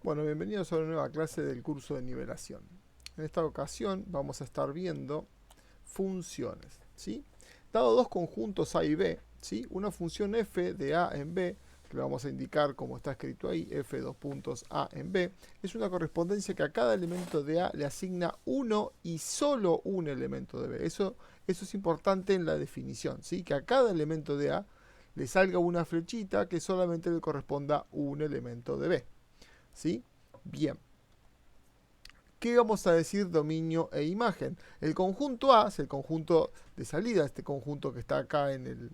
Bueno, bienvenidos a una nueva clase del curso de nivelación. En esta ocasión vamos a estar viendo funciones, ¿sí? Dado dos conjuntos A y B, ¿sí? Una función f de A en B, que lo vamos a indicar como está escrito ahí, f dos puntos A en B, es una correspondencia que a cada elemento de A le asigna uno y solo un elemento de B. Eso es importante en la definición, ¿sí? Que a cada elemento de A le salga una flechita que solamente le corresponda un elemento de B. ¿Sí? Bien. ¿Qué vamos a decir dominio e imagen? El conjunto A es el conjunto de salida, este conjunto que está acá en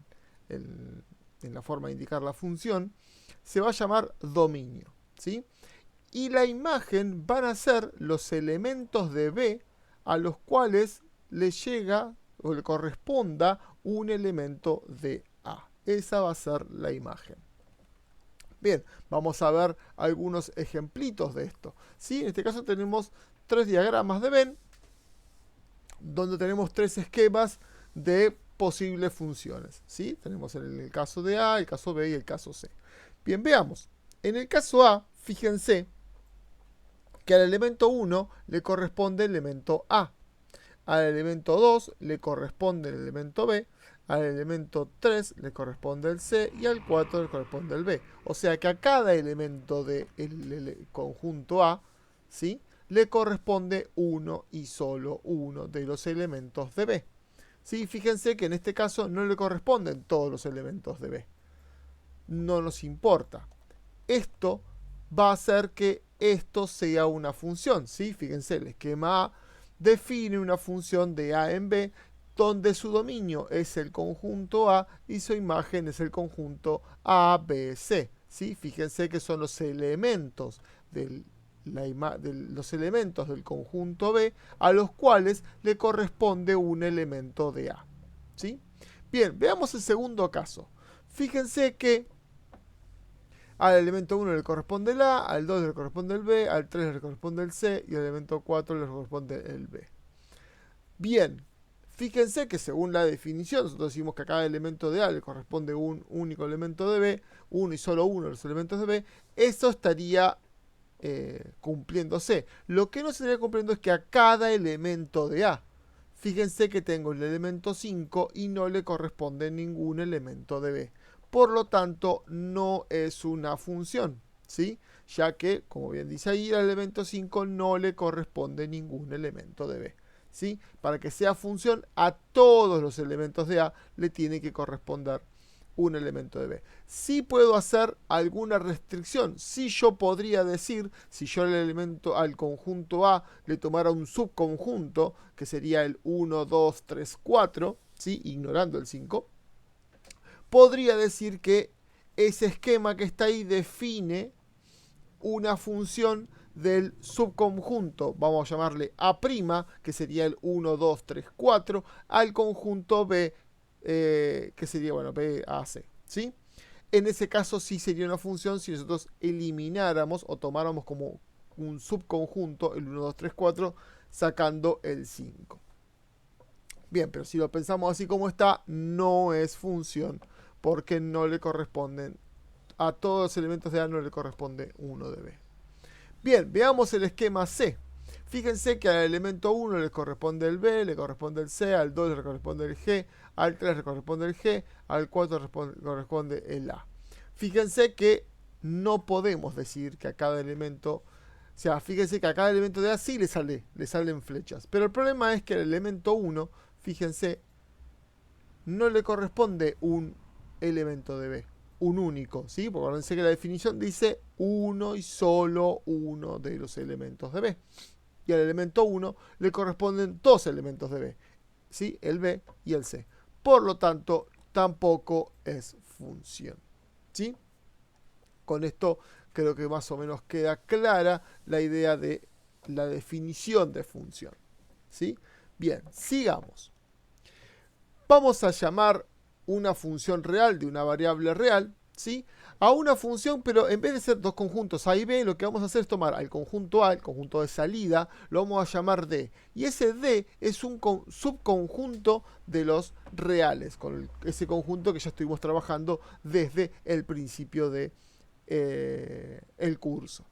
la forma de indicar la función, se va a llamar dominio. ¿Sí? Y la imagen van a ser los elementos de B a los cuales le llega o le corresponda un elemento de A. Esa va a ser la imagen. Bien, vamos a ver algunos ejemplitos de esto. ¿Sí? En este caso tenemos tres diagramas de Venn, donde tenemos tres esquemas de posibles funciones. ¿Sí? Tenemos el caso de A, el caso B y el caso C. Bien, veamos. En el caso A, fíjense que al elemento 1 le corresponde el elemento A. Al elemento 2 le corresponde el elemento B, al elemento 3 le corresponde el C y al 4 le corresponde el B. O sea que a cada elemento del conjunto A, ¿sí?, le corresponde uno y solo uno de los elementos de B. ¿Sí? Fíjense que en este caso no le corresponden todos los elementos de B. No nos importa. Esto va a hacer que esto sea una función. ¿Sí? Fíjense, el esquema A define una función de A en B, donde su dominio es el conjunto A y su imagen es el conjunto A, B, C. ¿Sí? Fíjense que son los elementos de los elementos del conjunto B a los cuales le corresponde un elemento de A. ¿Sí? Bien, veamos el segundo caso. Fíjense que al elemento 1 le corresponde el A, al 2 le corresponde el B, al 3 le corresponde el C y al elemento 4 le corresponde el B. Bien, fíjense que según la definición, nosotros decimos que a cada elemento de A le corresponde un único elemento de B, uno y solo uno de los elementos de B, eso estaría cumpliéndose. Lo que no se estaría cumpliendo es que a cada elemento de A, fíjense que tengo el elemento 5 y no le corresponde ningún elemento de B. Por lo tanto, no es una función, ¿sí? Ya que, como bien dice ahí, al elemento 5 no le corresponde ningún elemento de B. ¿Sí? Para que sea función, a todos los elementos de A le tiene que corresponder un elemento de B. Sí puedo hacer alguna restricción. Sí, yo podría decir, si yo al conjunto A le tomara un subconjunto, que sería el 1, 2, 3, 4, ¿sí?, ignorando el 5, podría decir que ese esquema que está ahí define una función del subconjunto, vamos a llamarle A', que sería el 1, 2, 3, 4, al conjunto B, que sería, bueno, B, A, C, ¿sí? En ese caso sí sería una función si nosotros elimináramos o tomáramos como un subconjunto el 1, 2, 3, 4, sacando el 5. Bien, pero si lo pensamos así como está, no es función, porque no le corresponden, a todos los elementos de A no le corresponde uno de B. Bien, veamos el esquema C. Fíjense que al elemento 1 le corresponde el B, le corresponde el C, al 2 le corresponde el G, al 3 le corresponde el G, al 4 le corresponde el A. Fíjense que no podemos decir que a cada elemento, o sea, fíjense que a cada elemento de A sí le salen flechas. Pero el problema es que al elemento 1, fíjense, no le corresponde un elemento de B, un único, ¿sí? Porque acuérdense que la definición dice uno y solo uno de los elementos de B. Y al elemento 1 le corresponden dos elementos de B, ¿sí?, el B y el C. Por lo tanto, tampoco es función, ¿sí? Con esto creo que más o menos queda clara la idea de la definición de función, ¿sí? Bien, sigamos. Vamos a llamar una función real de una variable real, ¿sí?, a una función, pero en vez de ser dos conjuntos A y B, lo que vamos a hacer es tomar al conjunto A, el conjunto de salida, lo vamos a llamar D. Y ese D es un subconjunto de los reales, con ese conjunto que ya estuvimos trabajando desde el principio de el curso.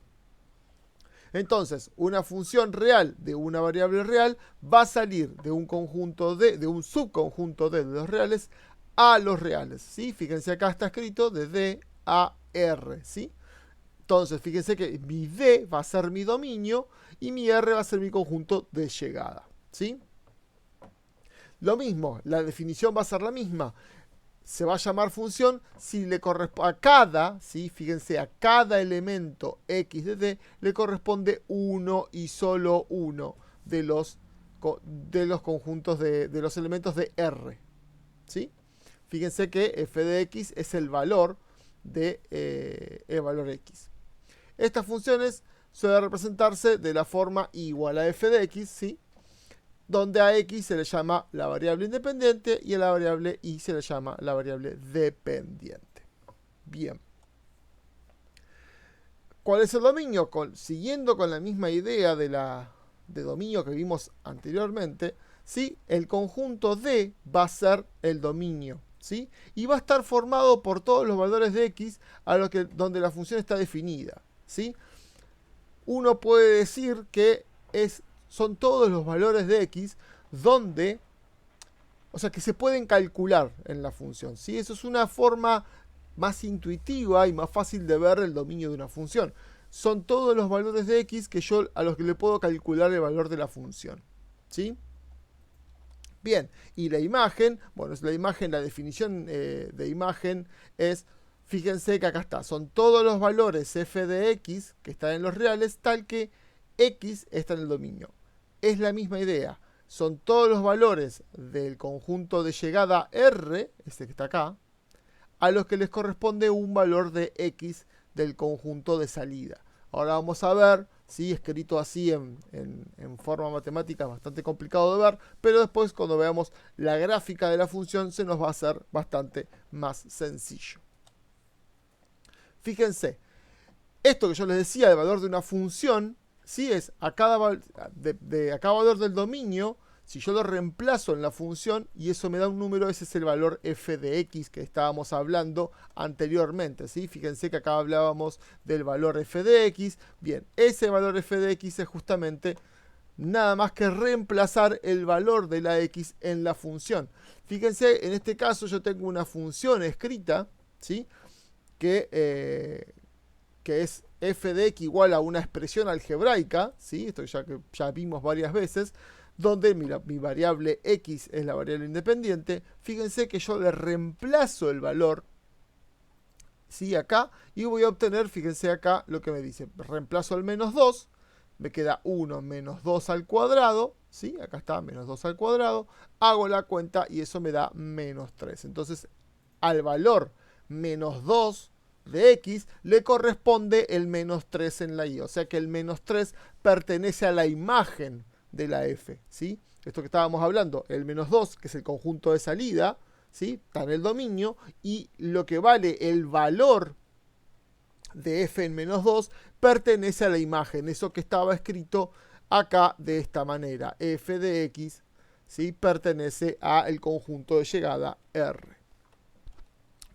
Entonces, una función real de una variable real va a salir de un conjunto de un subconjunto de los reales a los reales, ¿sí? Fíjense acá está escrito de D a R, ¿sí? Entonces, fíjense que mi D va a ser mi dominio y mi R va a ser mi conjunto de llegada, ¿sí? Lo mismo, la definición va a ser la misma. Se va a llamar función si le corresponde a cada, ¿sí? Fíjense, a cada elemento x de D le corresponde uno y solo uno de los conjuntos de los elementos de R, ¿sí? Fíjense que f de x es el valor de el valor x. Estas funciones suelen representarse de la forma igual a f de x, ¿sí? Donde a x se le llama la variable independiente y a la variable y se le llama la variable dependiente. Bien. ¿Cuál es el dominio? Siguiendo con la misma idea de dominio que vimos anteriormente, ¿sí? El conjunto D va a ser el dominio, ¿sí? Y va a estar formado por todos los valores de x donde la función está definida, ¿sí? Uno puede decir que son todos los valores de x donde, o sea, que se pueden calcular en la función, ¿sí? Eso es una forma más intuitiva y más fácil de ver el dominio de una función. Son todos los valores de x a los que le puedo calcular el valor de la función, ¿sí? Bien, y la imagen, bueno, la definición de imagen es, fíjense que acá está, son todos los valores f de x que están en los reales, tal que x está en el dominio. Es la misma idea, son todos los valores del conjunto de llegada R, este que está acá, a los que les corresponde un valor de x del conjunto de salida. Ahora vamos a ver, ¿sí? Escrito así en forma matemática, bastante complicado de ver, pero después cuando veamos la gráfica de la función se nos va a hacer bastante más sencillo. Fíjense, esto que yo les decía, el valor de una función, ¿sí? Es a cada valor del dominio, si yo lo reemplazo en la función y eso me da un número, ese es el valor f de x que estábamos hablando anteriormente, ¿sí? Fíjense que acá hablábamos del valor f de x. Bien, ese valor f de x es justamente nada más que reemplazar el valor de la x en la función. Fíjense, en este caso yo tengo una función escrita, ¿sí? Que es f de x igual a una expresión algebraica, ¿sí? Esto ya vimos varias veces, donde mi variable x es la variable independiente. Fíjense que yo le reemplazo el valor, ¿sí? Acá, y voy a obtener, fíjense acá lo que me dice, reemplazo el menos 2, me queda 1 menos 2 al cuadrado, ¿sí? Acá está, menos 2 al cuadrado, hago la cuenta y eso me da menos 3. Entonces, al valor menos 2 de x le corresponde el menos 3 en la y, o sea que el menos 3 pertenece a la imagen de la f, ¿sí? Esto que estábamos hablando, el menos 2, que es el conjunto de salida, ¿sí? Está en el dominio, y lo que vale el valor de f en menos 2 pertenece a la imagen, eso que estaba escrito acá de esta manera, f de x, ¿sí? Pertenece al conjunto de llegada R.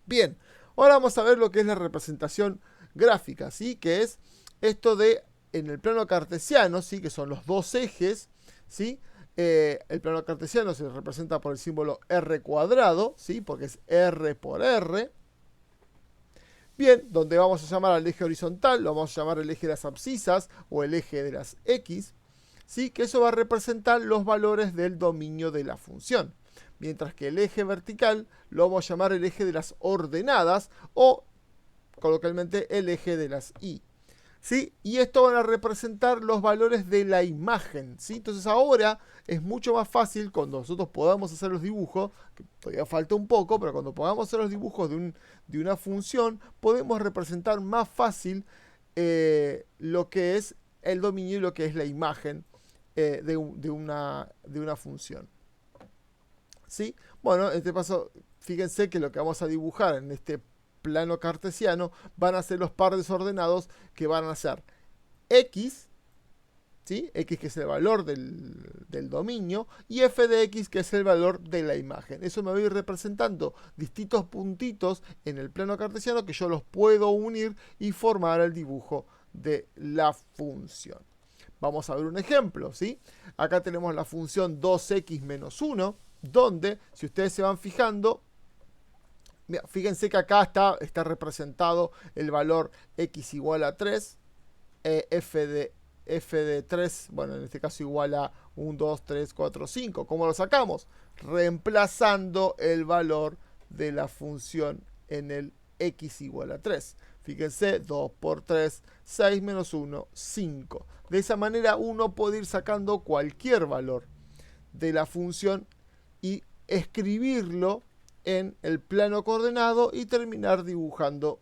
Bien, ahora vamos a ver lo que es la representación gráfica, ¿sí? Que es esto de en el plano cartesiano, ¿sí? Que son los dos ejes, ¿sí? El plano cartesiano se representa por el símbolo r cuadrado, ¿sí? Porque es r por r. Bien, donde vamos a llamar al eje horizontal, lo vamos a llamar el eje de las abscisas o el eje de las x, ¿sí? Que eso va a representar los valores del dominio de la función. Mientras que el eje vertical lo vamos a llamar el eje de las ordenadas o coloquialmente el eje de las y. ¿Sí? Y esto van a representar los valores de la imagen, ¿sí? Entonces ahora es mucho más fácil cuando nosotros podamos hacer los dibujos, que todavía falta un poco, pero cuando podamos hacer los dibujos de una función, podemos representar más fácil lo que es el dominio y lo que es la imagen de una función. ¿Sí? Bueno, en este caso, fíjense que lo que vamos a dibujar en este plano cartesiano van a ser los pares desordenados que van a ser x, ¿sí? X que es el valor del dominio, y f de x que es el valor de la imagen. Eso me va a ir representando distintos puntitos en el plano cartesiano que yo los puedo unir y formar el dibujo de la función. Vamos a ver un ejemplo, ¿sí? Acá tenemos la función 2x menos 1, donde, si ustedes se van fijando, mira, fíjense que acá está representado el valor x igual a 3, f de 3, bueno, en este caso igual a 1, 2, 3, 4, 5. ¿Cómo lo sacamos? Reemplazando el valor de la función en el x igual a 3. Fíjense, 2 por 3, 6 menos 1, 5. De esa manera uno puede ir sacando cualquier valor de la función y escribirlo en el plano coordenado y terminar dibujando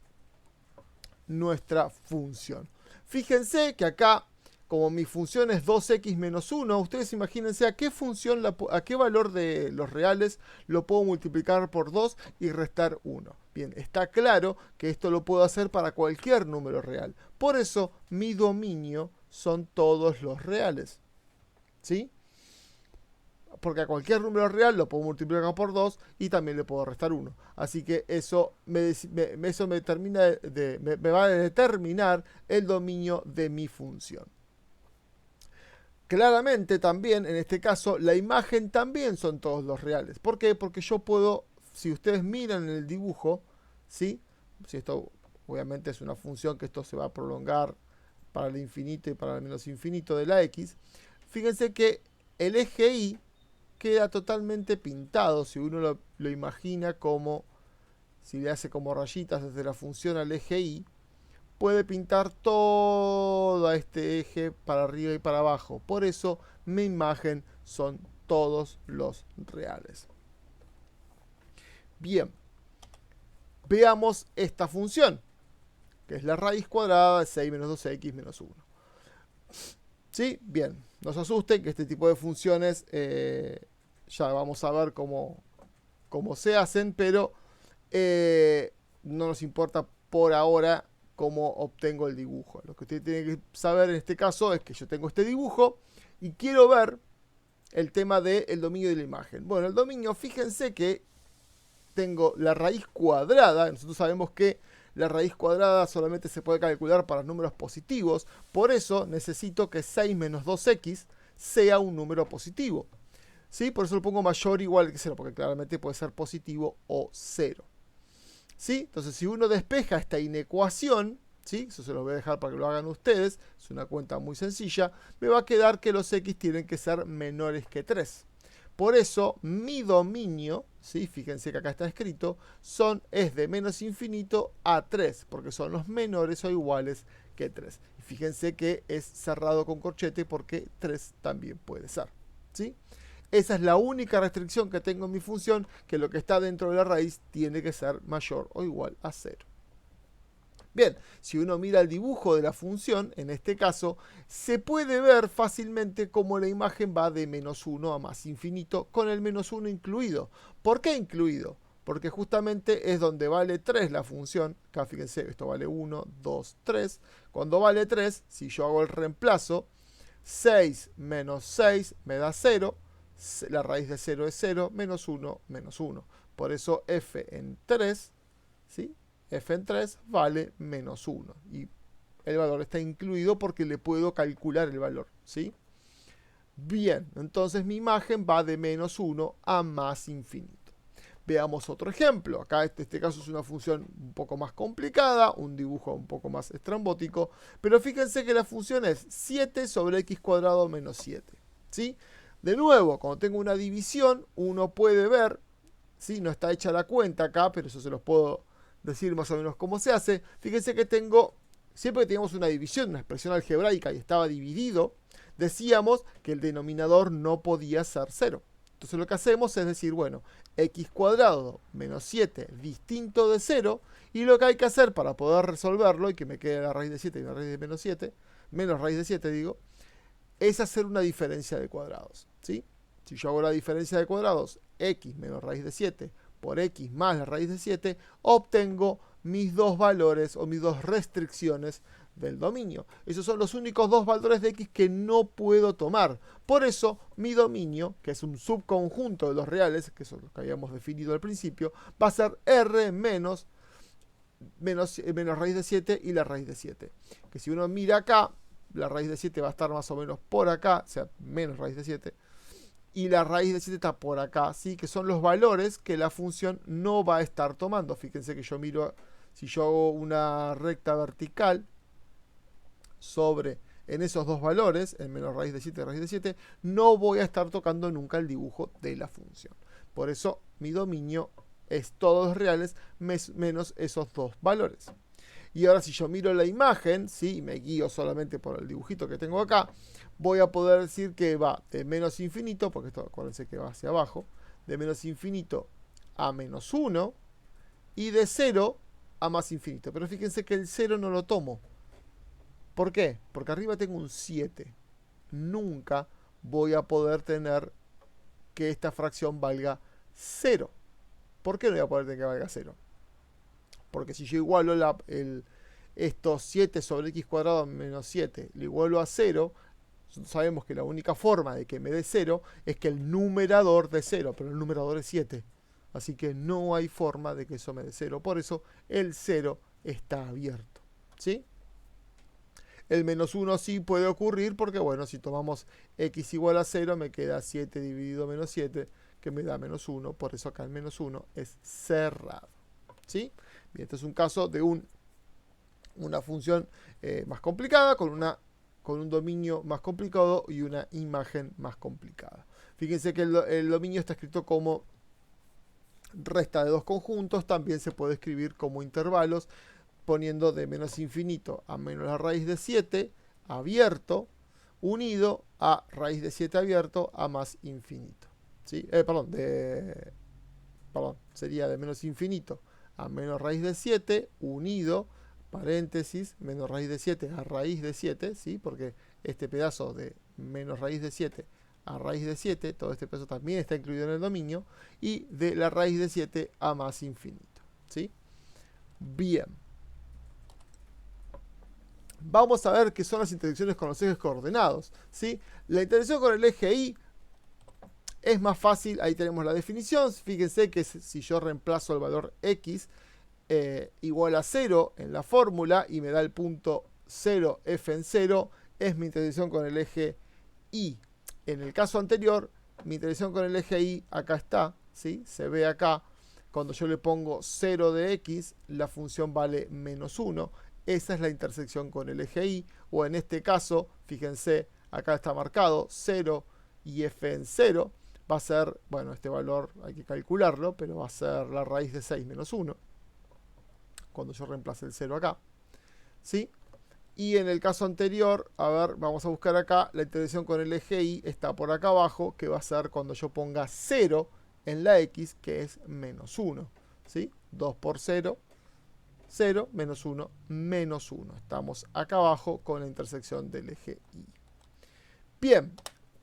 nuestra función. Fíjense que acá, como mi función es 2x menos 1, ustedes imagínense a qué función, a qué valor de los reales lo puedo multiplicar por 2 y restar 1. Bien, está claro que esto lo puedo hacer para cualquier número real. Por eso, mi dominio son todos los reales. ¿Sí? Porque a cualquier número real lo puedo multiplicar por 2 y también le puedo restar 1. Así que eso me va a determinar el dominio de mi función. Claramente también, en este caso, la imagen también son todos los reales. ¿Por qué? Porque yo puedo, si ustedes miran en el dibujo, ¿sí? Si esto obviamente es una función que esto se va a prolongar para el infinito y para el menos infinito de la x, fíjense que el eje y queda totalmente pintado, si uno lo imagina como, si le hace como rayitas desde la función al eje y, puede pintar todo este eje para arriba y para abajo. Por eso mi imagen son todos los reales. Bien, veamos esta función, que es la raíz cuadrada de 6 menos 2x menos 1. ¿Sí? Bien, no se asusten que este tipo de funciones ya vamos a ver cómo se hacen, pero no nos importa por ahora cómo obtengo el dibujo. Lo que usted tiene que saber en este caso es que yo tengo este dibujo y quiero ver el tema del dominio de la imagen. Bueno, el dominio, fíjense que tengo la raíz cuadrada. Nosotros sabemos que la raíz cuadrada solamente se puede calcular para números positivos. Por eso necesito que 6 menos 2x sea un número positivo. ¿Sí? Por eso lo pongo mayor o igual que 0, porque claramente puede ser positivo o 0. ¿Sí? Entonces, si uno despeja esta inecuación, ¿sí? Eso se lo voy a dejar para que lo hagan ustedes, es una cuenta muy sencilla, me va a quedar que los x tienen que ser menores que 3. Por eso, mi dominio, ¿sí? Fíjense que acá está escrito, es de menos infinito a 3, porque son los menores o iguales que 3. Y fíjense que es cerrado con corchete porque 3 también puede ser. ¿Sí? Esa es la única restricción que tengo en mi función, que lo que está dentro de la raíz tiene que ser mayor o igual a 0. Bien, si uno mira el dibujo de la función, en este caso, se puede ver fácilmente cómo la imagen va de menos 1 a más infinito, con el menos 1 incluido. ¿Por qué incluido? Porque justamente es donde vale 3 la función. Acá fíjense, esto vale 1, 2, 3. Cuando vale 3, si yo hago el reemplazo, 6 menos 6 me da 0. La raíz de 0 es 0, menos 1, menos 1. Por eso f en 3, ¿sí? F en 3 vale menos 1. Y el valor está incluido porque le puedo calcular el valor, ¿sí? Bien, entonces mi imagen va de menos 1 a más infinito. Veamos otro ejemplo. Acá este caso es una función un poco más complicada, un dibujo un poco más estrambótico, pero fíjense que la función es 7 sobre x cuadrado menos 7, ¿sí? De nuevo, cuando tengo una división, uno puede ver, ¿sí? No está hecha la cuenta acá, pero eso se los puedo decir más o menos cómo se hace. Fíjense que siempre que teníamos una división, una expresión algebraica y estaba dividido, decíamos que el denominador no podía ser 0. Entonces lo que hacemos es decir, bueno, x cuadrado menos 7 distinto de 0, y lo que hay que hacer para poder resolverlo, y que me quede la raíz de 7 y la raíz de menos 7, menos raíz de 7 digo, es hacer una diferencia de cuadrados, ¿sí? Si yo hago la diferencia de cuadrados, x menos raíz de 7 por x más la raíz de 7, obtengo mis dos valores o mis dos restricciones del dominio. Esos son los únicos dos valores de x que no puedo tomar. Por eso, mi dominio, que es un subconjunto de los reales, que es lo que habíamos definido al principio, va a ser R menos menos raíz de 7 y la raíz de 7. Que si uno mira acá, la raíz de 7 va a estar más o menos por acá, o sea, menos raíz de 7. Y la raíz de 7 está por acá, ¿sí? Que son los valores que la función no va a estar tomando. Fíjense que yo miro, si yo hago una recta vertical en esos dos valores, en menos raíz de 7 y raíz de 7, no voy a estar tocando nunca el dibujo de la función. Por eso mi dominio es todos los reales menos esos dos valores. Y ahora si yo miro la imagen, ¿sí? Y me guío solamente por el dibujito que tengo acá, voy a poder decir que va de menos infinito, porque esto acuérdense que va hacia abajo, de menos infinito a menos 1 y de 0 a más infinito. Pero fíjense que el 0 no lo tomo. ¿Por qué? Porque arriba tengo un 7. Nunca voy a poder tener que esta fracción valga 0. ¿Por qué no voy a poder tener que valga 0? Porque si yo igualo estos 7 sobre x cuadrado menos 7, lo igualo a 0, sabemos que la única forma de que me dé 0 es que el numerador dé 0, pero el numerador es 7. Así que no hay forma de que eso me dé 0. Por eso el 0 está abierto. ¿Sí? El menos 1 sí puede ocurrir porque, bueno, si tomamos x igual a 0, me queda 7 dividido menos 7, que me da menos 1. Por eso acá el menos 1 es cerrado. ¿Sí? Bien, este es un caso de una función más complicada, con un dominio más complicado y una imagen más complicada. Fíjense que el dominio está escrito como resta de dos conjuntos. También se puede escribir como intervalos, poniendo de menos infinito a menos la raíz de 7 abierto, unido a raíz de 7 abierto a más infinito. ¿Sí? Sería de menos infinito a menos raíz de 7, unido, paréntesis, menos raíz de 7 a raíz de 7, ¿sí? Porque este pedazo de menos raíz de 7 a raíz de 7, todo este pedazo también está incluido en el dominio, y de la raíz de 7 a más infinito, ¿sí? Bien. Vamos a ver qué son las intersecciones con los ejes coordenados, ¿sí? La intersección con el eje Y es más fácil, ahí tenemos la definición. Fíjense que si yo reemplazo el valor x igual a 0 en la fórmula y me da el punto 0, f en 0, es mi intersección con el eje Y. En el caso anterior, mi intersección con el eje Y, acá está, ¿sí? Se ve acá, cuando yo le pongo 0 de x, la función vale menos 1. Esa es la intersección con el eje Y, o en este caso, fíjense, acá está marcado 0 y f en 0. Va a ser, bueno, este valor hay que calcularlo, pero va a ser la raíz de 6 menos 1, cuando yo reemplace el 0 acá, ¿sí? Y en el caso anterior, a ver, vamos a buscar acá, la intersección con el eje Y está por acá abajo, que va a ser cuando yo ponga 0 en la x, que es menos 1, ¿sí? 2 por 0, 0, menos 1, menos 1. Estamos acá abajo con la intersección del eje Y. Bien.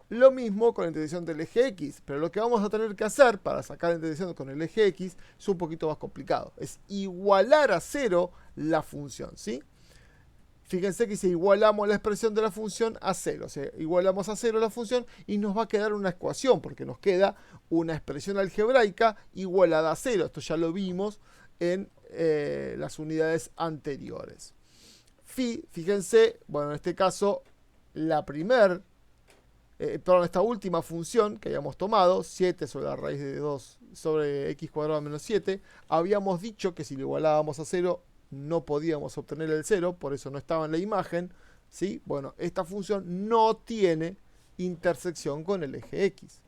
Lo mismo con la intersección del eje X, pero lo que vamos a tener que hacer para sacar la intersección con el eje X es un poquito más complicado. Es igualar a 0 la función, ¿sí? Fíjense que si igualamos la expresión de la función a 0, o sea, igualamos a 0 la función y nos va a quedar una ecuación, porque nos queda una expresión algebraica igualada a 0. Esto ya lo vimos en las unidades anteriores. Fíjense, bueno, en este caso, esta última función que habíamos tomado, 7 sobre la raíz de 2 sobre x cuadrado menos 7, habíamos dicho que si lo igualábamos a 0 no podíamos obtener el 0, por eso no estaba en la imagen, ¿sí? Bueno, esta función no tiene intersección con el eje x.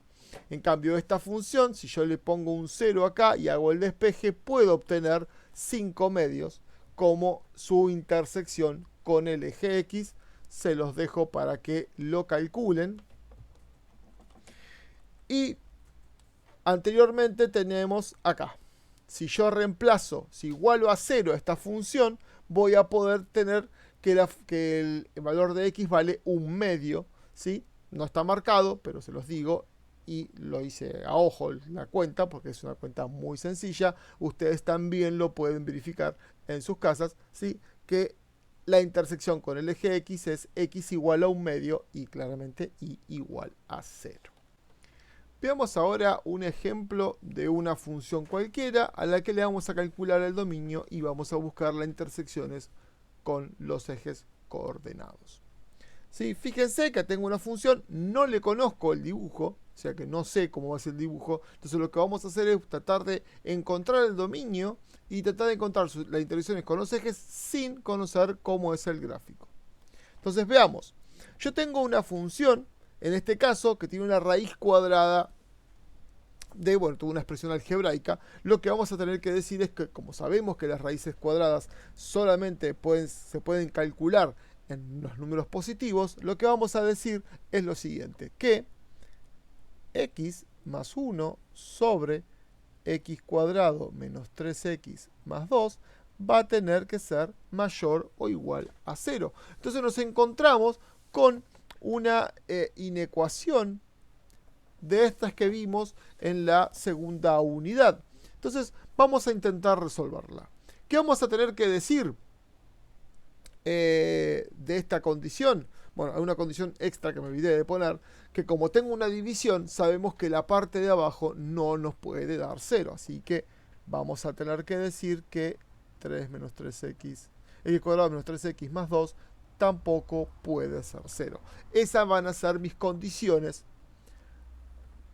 En cambio, esta función, si yo le pongo un 0 acá y hago el despeje, puedo obtener 5 medios como su intersección con el eje x. Se los dejo para que lo calculen. Y anteriormente tenemos acá. Si yo reemplazo, si igualo a 0 esta función, voy a poder tener que el valor de x vale un medio, ¿sí? No está marcado, pero se los digo y lo hice a ojo la cuenta, porque es una cuenta muy sencilla. Ustedes también lo pueden verificar en sus casas, ¿sí? Que la intersección con el eje x es x igual a un medio y claramente y igual a 0. Veamos ahora un ejemplo de una función cualquiera a la que le vamos a calcular el dominio y vamos a buscar las intersecciones con los ejes coordenados. ¿Sí? Fíjense que tengo una función, no le conozco el dibujo, o sea que no sé cómo va a ser el dibujo, entonces lo que vamos a hacer es tratar de encontrar el dominio y tratar de encontrar las intersecciones con los ejes sin conocer cómo es el gráfico. Entonces veamos, yo tengo una función, en este caso, que tiene una raíz cuadrada de, bueno, tuvo una expresión algebraica. Lo que vamos a tener que decir es que, como sabemos que las raíces cuadradas solamente se pueden calcular en los números positivos, lo que vamos a decir es lo siguiente, que x más 1 sobre x cuadrado menos 3x más 2 va a tener que ser mayor o igual a 0. Entonces nos encontramos con una inecuación de estas que vimos en la segunda unidad. Entonces vamos a intentar resolverla. ¿Qué vamos a tener que decir de esta condición? Bueno, hay una condición extra que me olvidé de poner, que como tengo una división, sabemos que la parte de abajo no nos puede dar 0. Así que vamos a tener que decir que 3 menos 3x, x cuadrado menos 3x más 2 tampoco puede ser 0. Esas van a ser mis condiciones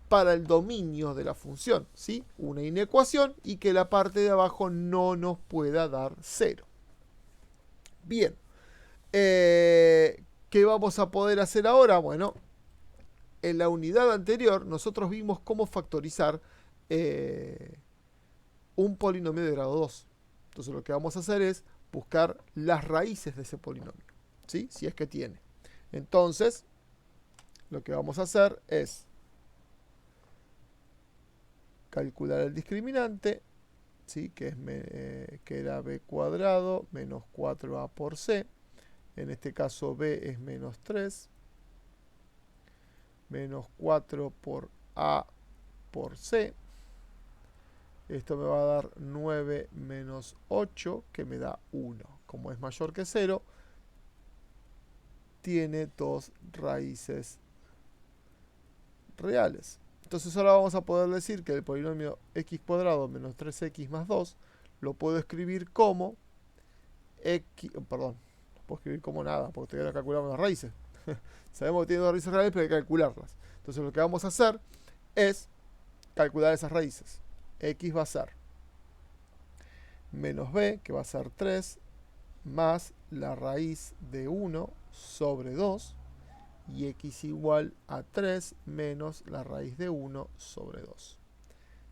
para el dominio de la función, ¿sí? Una inecuación y que la parte de abajo no nos pueda dar 0. Bien. ¿Qué vamos a poder hacer ahora? Bueno, en la unidad anterior nosotros vimos cómo factorizar un polinomio de grado 2. Entonces lo que vamos a hacer es buscar las raíces de ese polinomio, ¿sí? Si es que tiene. Entonces, lo que vamos a hacer es calcular el discriminante, ¿sí? Que era b cuadrado menos 4a por c. En este caso b es menos 3, menos 4 por a por c. Esto me va a dar 9 menos 8, que me da 1. Como es mayor que 0, tiene dos raíces reales. Entonces ahora vamos a poder decir que el polinomio x cuadrado menos 3x más 2 lo puedo escribir como x, perdón, no puedo escribir como nada, porque todavía no calculamos las raíces. Sabemos que tiene dos raíces reales, pero hay que calcularlas. Entonces lo que vamos a hacer es calcular esas raíces. X va a ser menos b, que va a ser 3, más la raíz de 1 sobre 2, y x igual a 3 menos la raíz de 1 sobre 2.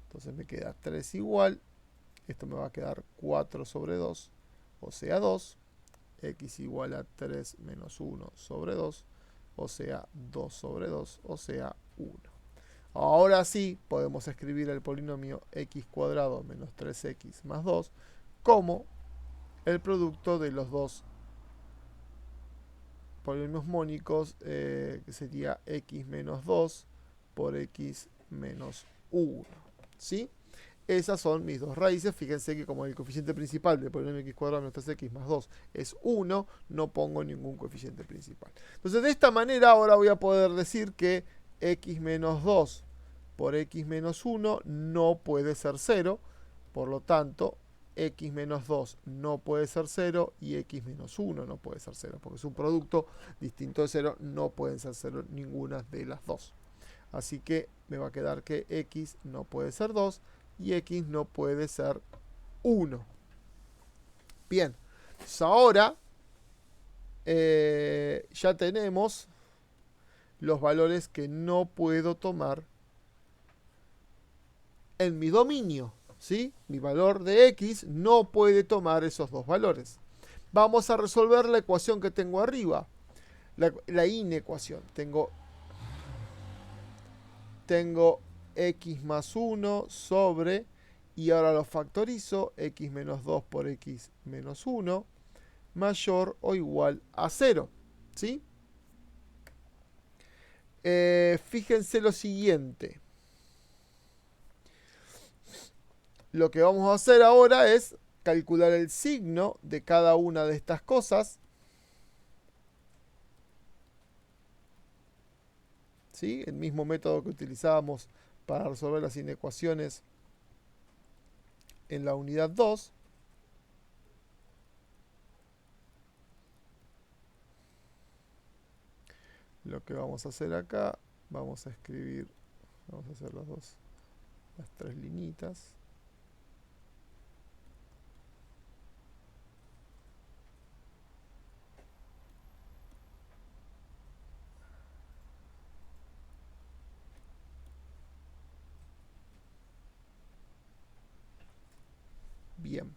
Entonces me queda 3 igual, esto me va a quedar 4 sobre 2, o sea 2, x igual a 3 menos 1 sobre 2, o sea 2 sobre 2, o sea 1. Ahora sí podemos escribir el polinomio x cuadrado menos 3x más 2 como el producto de los dos polinomios mónicos, que sería x menos 2 por x menos 1. ¿Sí? Esas son mis dos raíces. Fíjense que como el coeficiente principal del polinomio x cuadrado menos 3x más 2 es 1, no pongo ningún coeficiente principal. Entonces de esta manera ahora voy a poder decir que x menos 2 por x menos 1 no puede ser 0. Por lo tanto, x menos 2 no puede ser 0 y x menos 1 no puede ser 0. Porque es un producto distinto de 0, no pueden ser 0 ninguna de las dos. Así que me va a quedar que x no puede ser 2 y x no puede ser 1. Bien, pues ahora ya tenemos los valores que no puedo tomar en mi dominio, ¿sí? Mi valor de x no puede tomar esos dos valores. Vamos a resolver la ecuación que tengo arriba, la inecuación. Tengo x más 1 sobre, y ahora lo factorizo, x menos 2 por x menos 1, mayor o igual a 0, ¿sí? Fíjense lo siguiente. Lo que vamos a hacer ahora es calcular el signo de cada una de estas cosas, ¿sí? El mismo método que utilizábamos para resolver las inecuaciones en la unidad 2. Lo que vamos a hacer acá, vamos a escribir, vamos a hacer las tres linitas. Bien,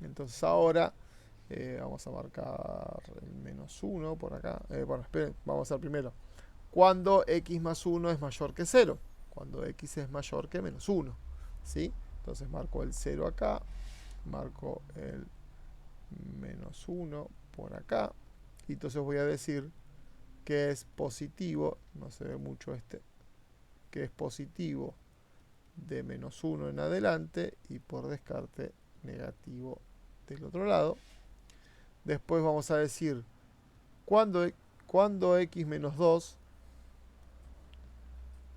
entonces ahora vamos a marcar el menos 1 por acá. Bueno, esperen, vamos a hacer primero. Cuando x más 1 es mayor que 0. Cuando x es mayor que menos 1. ¿Sí? Entonces marco el 0 acá. Marco el menos 1 por acá. Y entonces voy a decir que es positivo. No se ve mucho este. Que es positivo de menos 1 en adelante. Y por descarte negativo del otro lado. Después vamos a decir cuando x menos 2,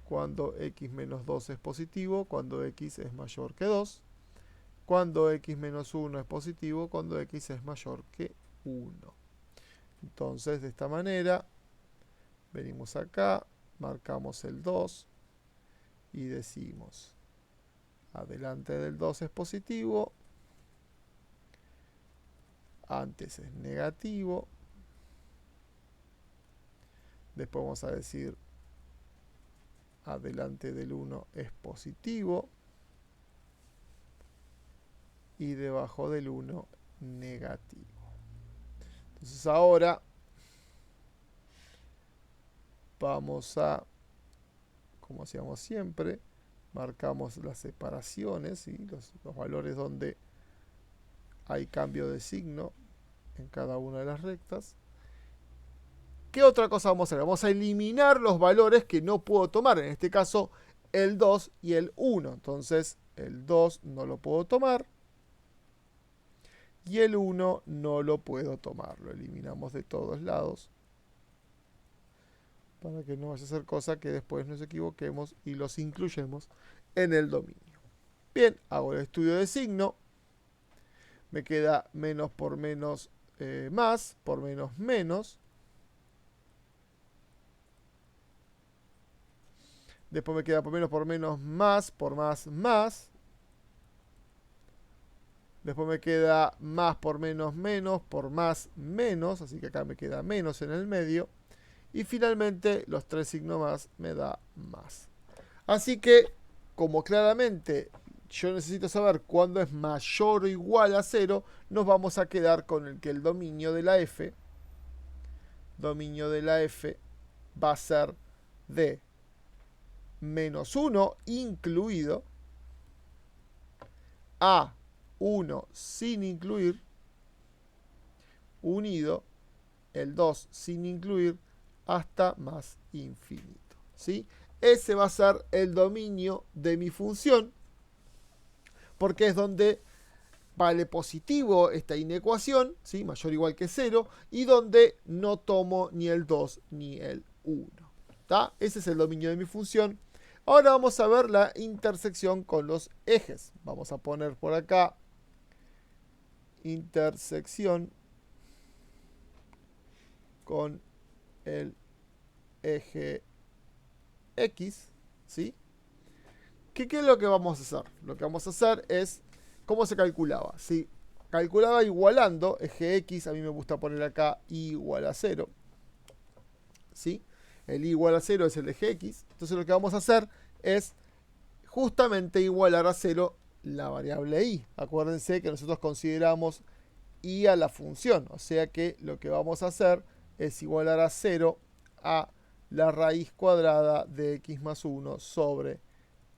cuando x menos 2 es positivo, cuando x es mayor que 2, cuando x menos 1 es positivo, cuando x es mayor que 1. Entonces, de esta manera, venimos acá, marcamos el 2 y decimos, adelante del 2 es positivo, antes es negativo. Después vamos a decir adelante del 1 es positivo y debajo del 1 negativo. Entonces ahora vamos a, como hacíamos siempre, marcamos las separaciones, ¿sí? los valores donde hay cambio de signo en cada una de las rectas. ¿Qué otra cosa vamos a hacer? Vamos a eliminar los valores que no puedo tomar. En este caso, el 2 y el 1. Entonces, el 2 no lo puedo tomar. Y el 1 no lo puedo tomar. Lo eliminamos de todos lados. Para que no vaya a ser cosa que después nos equivoquemos y los incluyamos en el dominio. Bien, hago el estudio de signo. Me queda menos por menos más, por menos menos. Después me queda por menos más, por más más. Después me queda más por menos menos, por más menos. Así que acá me queda menos en el medio. Y finalmente los tres signos más me da más. Así que, como claramente yo necesito saber cuándo es mayor o igual a 0, nos vamos a quedar con el que el dominio de la f va a ser de menos 1 incluido a 1 sin incluir unido el 2 sin incluir hasta más infinito. ¿Sí? Ese va a ser el dominio de mi función, porque es donde vale positivo esta inecuación, ¿sí? Mayor o igual que 0, y donde no tomo ni el 2 ni el 1. ¿Tá? Ese es el dominio de mi función. Ahora vamos a ver la intersección con los ejes. Vamos a poner por acá intersección con el eje X, ¿sí? ¿Qué es lo que vamos a hacer? Lo que vamos a hacer es, ¿cómo se calculaba? Si calculaba igualando, eje X, a mí me gusta poner acá y igual a 0, ¿sí? El y igual a 0 es el eje X. Entonces lo que vamos a hacer es justamente igualar a 0 la variable y. Acuérdense que nosotros consideramos y a la función. O sea que lo que vamos a hacer es igualar a 0 a la raíz cuadrada de x más 1 sobre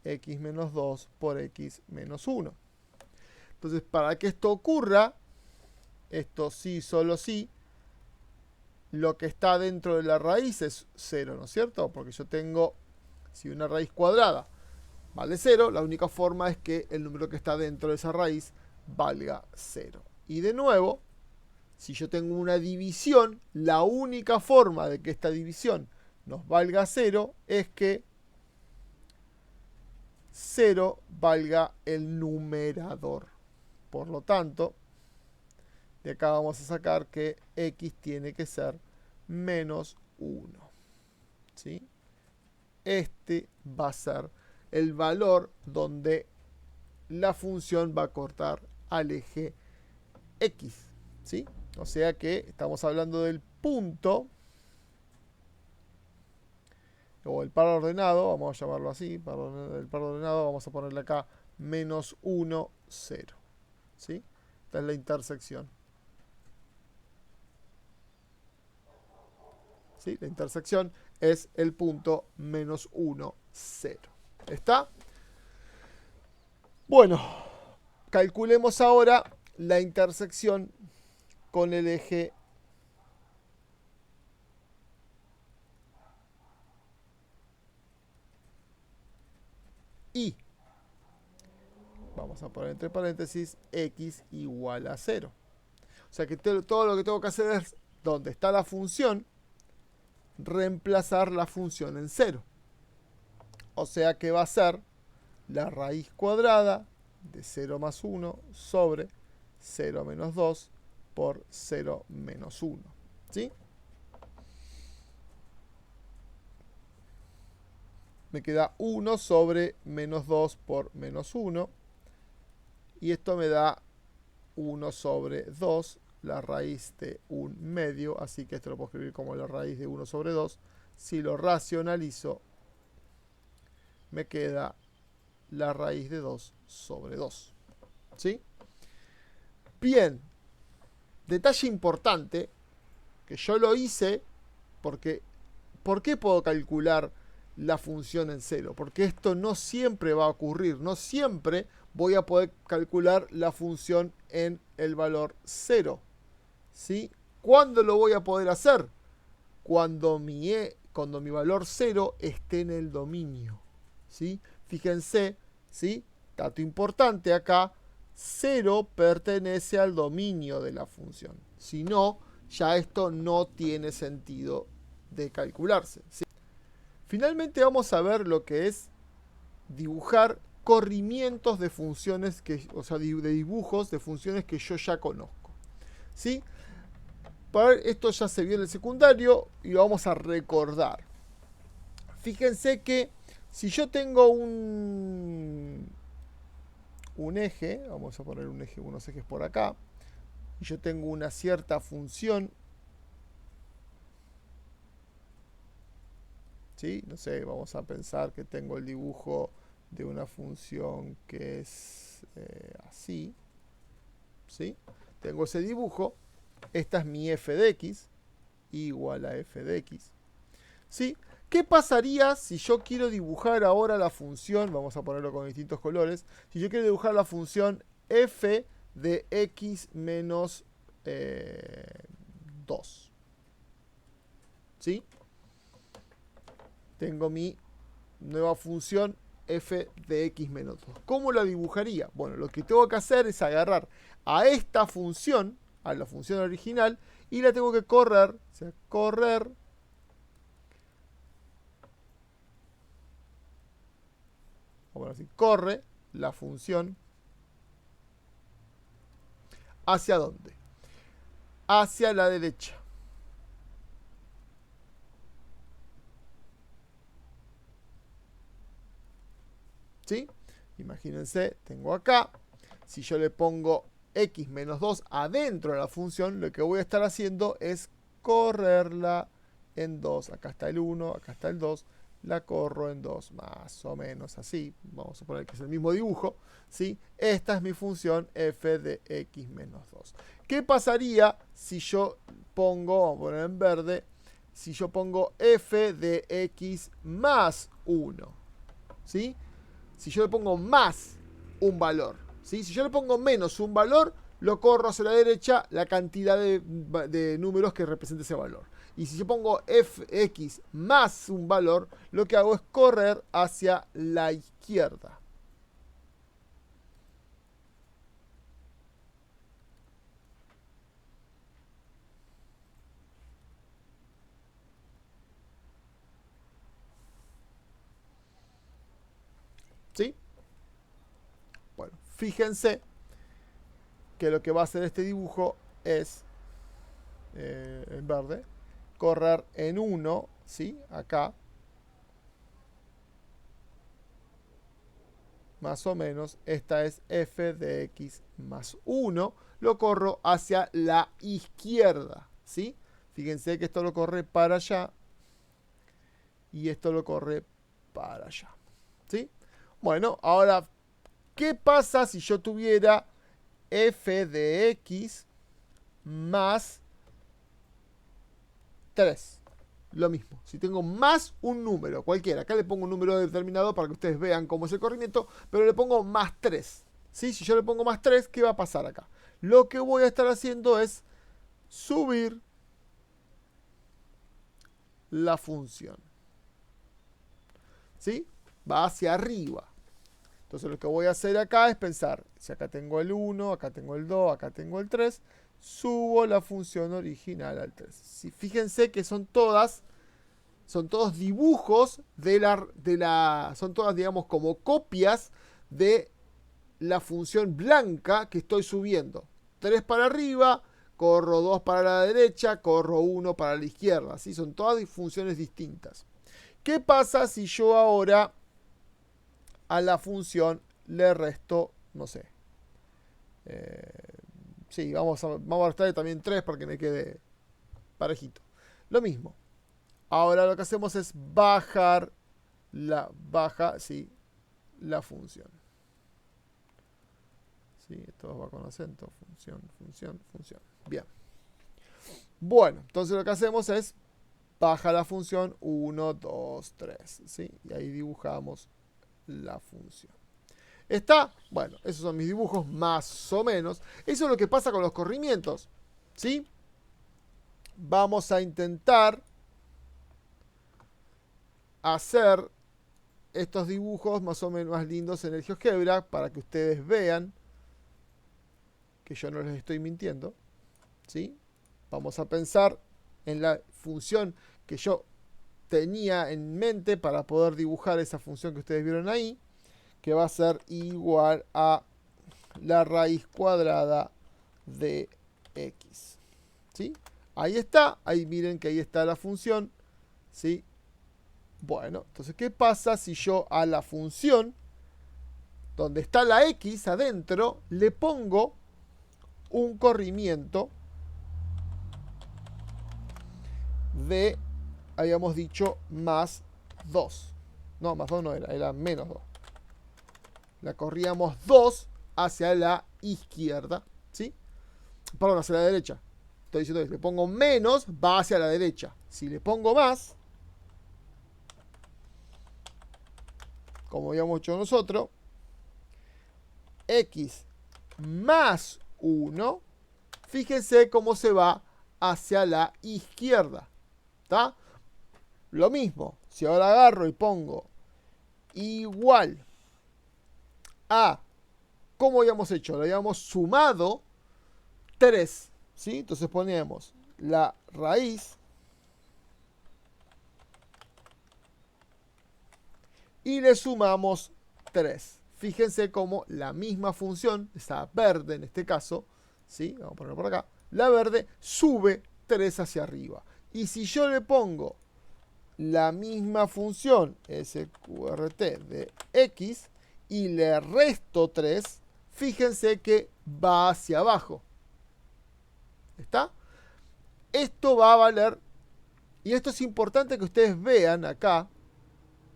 x menos 2 por x menos 1. Entonces, para que esto ocurra, esto sí, solo sí, lo que está dentro de la raíz es 0, ¿no es cierto? Porque yo tengo, si una raíz cuadrada vale 0, la única forma es que el número que está dentro de esa raíz valga 0. Y de nuevo, si yo tengo una división, la única forma de que esta división nos valga 0 es que 0 valga el numerador. Por lo tanto, de acá vamos a sacar que x tiene que ser menos 1. ¿Sí? Este va a ser el valor donde la función va a cortar al eje x. ¿Sí? O sea que estamos hablando del punto, o el par ordenado, vamos a llamarlo así, el par ordenado, vamos a ponerle acá menos 1, 0. ¿Sí? Esta es la intersección. ¿Sí? La intersección es el punto menos 1, 0. ¿Está? Bueno, calculemos ahora la intersección con el eje Y. Vamos a poner entre paréntesis x igual a 0. O sea que todo lo que tengo que hacer es, donde está la función, reemplazar la función en 0. O sea que va a ser la raíz cuadrada de 0 más 1 sobre 0 menos 2 por 0 menos 1. ¿Sí? Me queda 1 sobre menos 2 por menos 1. Y esto me da 1 sobre 2, la raíz de 1 medio. Así que esto lo puedo escribir como la raíz de 1 sobre 2. Si lo racionalizo, me queda la raíz de 2 sobre 2. ¿Sí? Bien. Detalle importante, que yo lo hice porque... ¿Por qué puedo calcular la función en 0? Porque esto no siempre va a ocurrir. No siempre voy a poder calcular la función en el valor 0. ¿Sí? ¿Cuándo lo voy a poder hacer? Cuando mi valor 0 esté en el dominio. ¿Sí? Fíjense, ¿sí? Dato importante acá, 0 pertenece al dominio de la función. Si no, ya esto no tiene sentido de calcularse. ¿Sí? Finalmente vamos a ver lo que es dibujar corrimientos de funciones, o sea, de dibujos de funciones que yo ya conozco. ¿Sí? Esto ya se vio en el secundario y lo vamos a recordar. Fíjense que si yo tengo un eje, vamos a poner unos ejes por acá, y yo tengo una cierta función, ¿sí? No sé, vamos a pensar que tengo el dibujo de una función que es así, ¿sí? Tengo ese dibujo, esta es mi f de x, igual a f de x, ¿sí? ¿Qué pasaría si yo quiero dibujar ahora la función, vamos a ponerlo con distintos colores, si yo quiero dibujar la función f de x menos 2? ¿Sí? Tengo mi nueva función f de x menos 2. ¿Cómo la dibujaría? Bueno, lo que tengo que hacer es agarrar a esta función, a la función original, y la tengo que correr, o sea, correr vamos a decir, corre la función ¿hacia dónde? Hacia la derecha. ¿Sí? Imagínense, tengo acá, si yo le pongo x menos 2 adentro de la función, lo que voy a estar haciendo es correrla en 2. Acá está el 1, acá está el 2. La corro en 2, más o menos así. Vamos a poner que es el mismo dibujo. ¿Sí? Esta es mi función f de x menos 2. ¿Qué pasaría si yo pongo, vamos a poner en verde, si yo pongo f de x más 1? ¿Sí? Si yo le pongo más un valor, ¿sí? Si yo le pongo menos un valor, lo corro hacia la derecha la cantidad de números que representa ese valor. Y si yo pongo fx más un valor, lo que hago es correr hacia la izquierda. ¿Sí? Bueno, fíjense que lo que va a hacer este dibujo es, en verde, correr en 1, ¿sí? Acá. Más o menos, esta es f de x más 1. Lo corro hacia la izquierda, ¿sí? Fíjense que esto lo corre para allá y esto lo corre para allá, ¿sí? Bueno, ahora, ¿qué pasa si yo tuviera f de x más 3? Lo mismo, si tengo más un número, cualquiera, acá le pongo un número determinado para que ustedes vean cómo es el corrimiento, pero le pongo más 3. ¿Sí? Si yo le pongo más 3, ¿qué va a pasar acá? Lo que voy a estar haciendo es subir la función. ¿Sí? Va hacia arriba. Entonces lo que voy a hacer acá es pensar, si acá tengo el 1, acá tengo el 2, acá tengo el 3, subo la función original al 3. ¿Sí? Fíjense que son todos dibujos son todas, digamos, como copias de la función blanca que estoy subiendo. 3 para arriba, corro 2 para la derecha, corro 1 para la izquierda. ¿Sí? Son todas funciones distintas. ¿Qué pasa si yo ahora a la función le resto, no sé? Sí, vamos a restarle también 3 para que me quede parejito. Lo mismo. Ahora lo que hacemos es bajar la función. ¿Sí? Esto va con acento. Función, función, función. Bien. Bueno, entonces lo que hacemos es baja la función 1, 2, 3. ¿Sí? Y ahí dibujamos la función. ¿Está? Bueno, esos son mis dibujos más o menos. Eso es lo que pasa con los corrimientos. ¿Sí? Vamos a intentar hacer estos dibujos más o menos más lindos en el GeoGebra para que ustedes vean que yo no les estoy mintiendo. ¿Sí? Vamos a pensar en la función que yo tenía en mente para poder dibujar esa función que ustedes vieron ahí, que va a ser igual a la raíz cuadrada de x. ¿Sí? Ahí está, ahí miren que ahí está la función. ¿Sí? Bueno, entonces, ¿qué pasa si yo a la función, donde está la x adentro, le pongo un corrimiento de, habíamos dicho, más 2? No, más 2 no era menos 2. La corríamos 2 hacia la izquierda, ¿sí? Perdón, hacia la derecha. Estoy diciendo que si le pongo menos, va hacia la derecha. Si le pongo más, como habíamos hecho nosotros, x más 1, fíjense cómo se va hacia la izquierda. ¿Está? Lo mismo, si ahora agarro y pongo igual a, ¿cómo habíamos hecho? Lo habíamos sumado 3, ¿sí? Entonces ponemos la raíz y le sumamos 3. Fíjense cómo la misma función, esa verde en este caso, ¿sí? Vamos a ponerlo por acá. La verde sube 3 hacia arriba. Y si yo le pongo la misma función sqrt de x y le resto 3, fíjense que va hacia abajo. ¿Está? Esto va a valer, y esto es importante que ustedes vean acá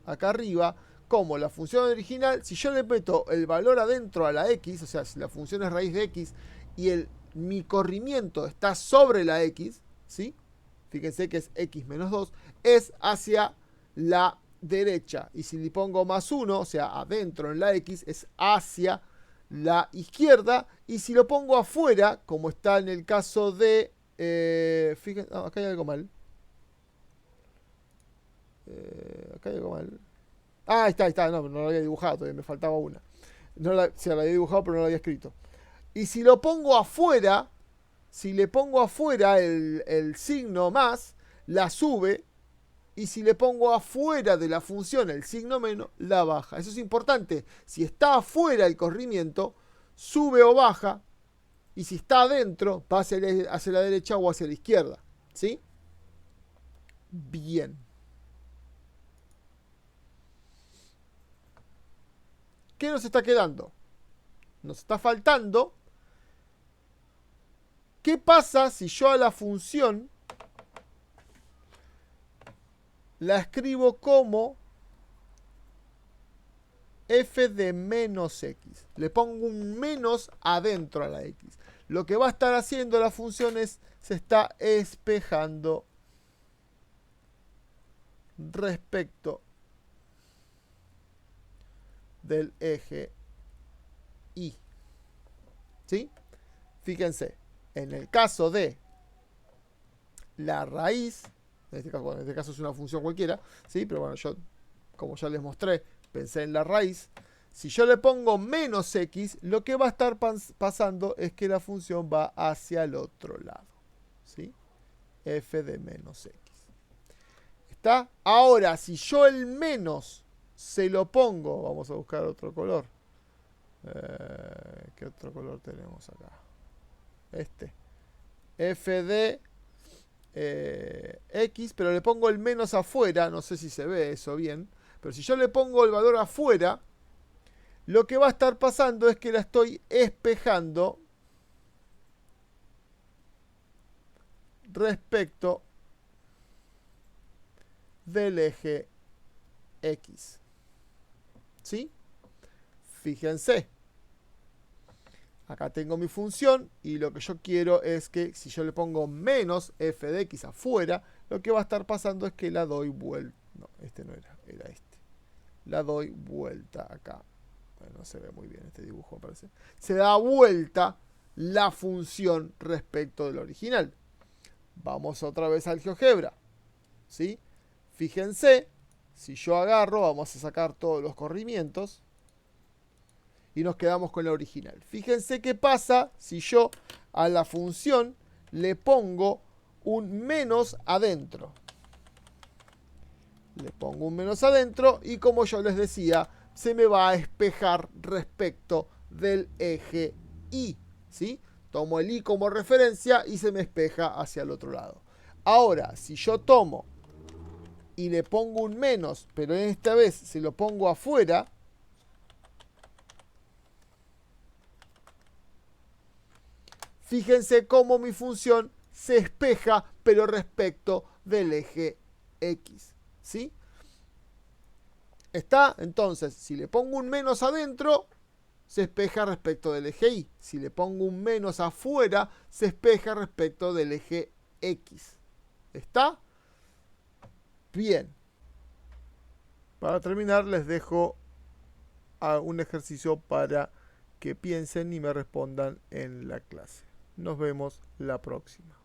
arriba, como la función original, si yo le meto el valor adentro a la x, o sea, si la función es raíz de x y mi corrimiento está sobre la x, ¿sí? Fíjense que es x menos 2, es hacia la derecha. Y si le pongo más 1, o sea, adentro en la x, es hacia la izquierda. Y si lo pongo afuera, como está en el caso de... fíjense, no, acá hay algo mal. Acá hay algo mal. Ah, ahí está, no lo había dibujado, todavía me faltaba una. Se la había dibujado, pero no la había escrito. Y si lo pongo afuera, si le pongo afuera el signo más, la sube Y si le pongo afuera de la función el signo menos, la baja. Eso es importante. Si está afuera el corrimiento, sube o baja. Y si está adentro, va hacia la derecha o hacia la izquierda. ¿Sí? Bien. ¿Qué nos está quedando? Nos está faltando. ¿Qué pasa si yo a la función la escribo como f de menos x? Le pongo un menos adentro a la x. Lo que va a estar haciendo la función es, se está espejando respecto del eje y. ¿Sí? Fíjense, en el caso de la raíz, en este caso es una función cualquiera, ¿sí? Pero bueno, yo, como ya les mostré, pensé en la raíz. Si yo le pongo menos x, lo que va a estar pasando es que la función va hacia el otro lado. ¿Sí? F de menos x. ¿Está? Ahora, si yo el menos se lo pongo, vamos a buscar otro color. ¿Qué otro color tenemos acá? Este. F de x, pero le pongo el menos afuera, no sé si se ve eso bien, pero si yo le pongo el valor afuera, lo que va a estar pasando es que la estoy espejando respecto del eje x. ¿Sí? Fíjense. Acá tengo mi función y lo que yo quiero es que si yo le pongo menos f de x afuera, lo que va a estar pasando es que la doy vuelta. No, este no era, era este. La doy vuelta acá. Bueno, no se ve muy bien este dibujo, me parece. Se da vuelta la función respecto del original. Vamos otra vez al GeoGebra. ¿Sí? Fíjense, si yo agarro, vamos a sacar todos los corrimientos y nos quedamos con la original. Fíjense qué pasa si yo a la función le pongo un menos adentro. Le pongo un menos adentro y, como yo les decía, se me va a espejar respecto del eje Y. ¿Sí? Tomo el Y como referencia y se me espeja hacia el otro lado. Ahora, si yo tomo y le pongo un menos, pero esta vez se lo pongo afuera, fíjense cómo mi función se espeja, pero respecto del eje X. ¿Sí? ¿Está? Entonces, si le pongo un menos adentro, se espeja respecto del eje Y. Si le pongo un menos afuera, se espeja respecto del eje X. ¿Está? Bien. Para terminar, les dejo un ejercicio para que piensen y me respondan en la clase. Nos vemos la próxima.